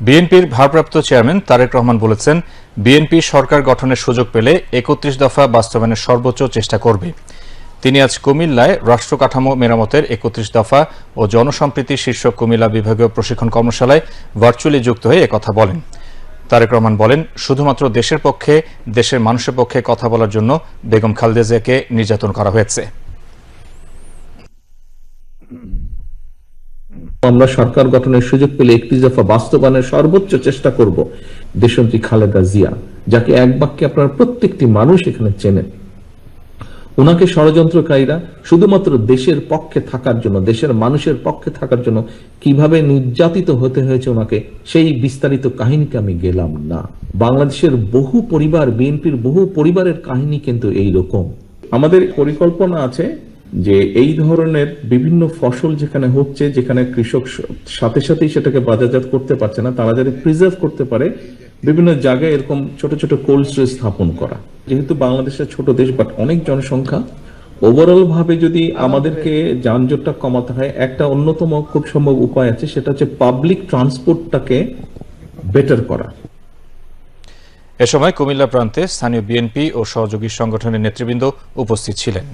বিএনপির ভারপ্রাপ্ত চেয়ারম্যান তারেক রহমান বলেছেন, বিএনপি সরকার গঠনের সুযোগ পেলে ৩১ দফা বাস্তবায়নের সর্বোচ্চ চেষ্টা করবে। তিনি আজ কুমিল্লায় রাষ্ট্র কাঠামো মেরামতের ৩১ দফা ও জনসম্প্রীতি শীর্ষক কুমিল্লা বিভাগীয় প্রশিক্ষণ কর্মশালায় ভার্চুয়ালি যুক্ত হয়ে একথা বলেন। তারেক রহমান বলেন, শুধুমাত্র দেশের পক্ষে, দেশের মানুষের পক্ষে কথা বলার জন্য বেগম খালেদা জিয়াকে নির্যাতন করা হয়েছে। আমরা সরকার গঠনের সুযোগ পেলে ৩১ দফা বাস্তবায়নের সর্বোচ্চ চেষ্টা করব। দেশনেত্রী খালেদা জিয়া, যাকে এক বাক্যে আপনার প্রত্যেকটি মানুষ এখানে চেনেন, ওনাকে ষড়যন্ত্রকারীরা শুধুমাত্র দেশের পক্ষে থাকার জন্য, দেশের মানুষের পক্ষে থাকার জন্য কিভাবে নির্যাতিত হতে হয়েছে ওনাকে, সেই বিস্তারিত কাহিনীকে আমি গেলাম না। বাংলাদেশের বহু পরিবার, বিএনপির বহু পরিবারের কাহিনী কিন্তু এই রকম। আমাদের পরিকল্পনা আছে যে এই ধরনের বিভিন্ন ফসল যেখানে হচ্ছে, যেখানে কৃষক সাথে সাথেই সেটাকে বাজারজাত করতে পারছে না, তারা যাতে প্রিজার্ভ করতে পারে, বিভিন্ন জায়গায় এরকম ছোট ছোট কোল্ড স্টোরেজ স্থাপন করা। যেহেতু বাংলাদেশের ছোট দেশ বাট অনেক জনসংখ্যা, ওভারঅল ভাবে যদি আমাদেরকে যানজটটা কমাতে হয়, একটা অন্যতম খুব সম্ভব উপায় আছে, সেটা হচ্ছে পাবলিক ট্রান্সপোর্টটাকে বেটার করা। এ সময় কুমিল্লা প্রান্তে স্থানীয় বিএনপি ও সহযোগী সংগঠনের নেতৃবৃন্দ উপস্থিত ছিলেন।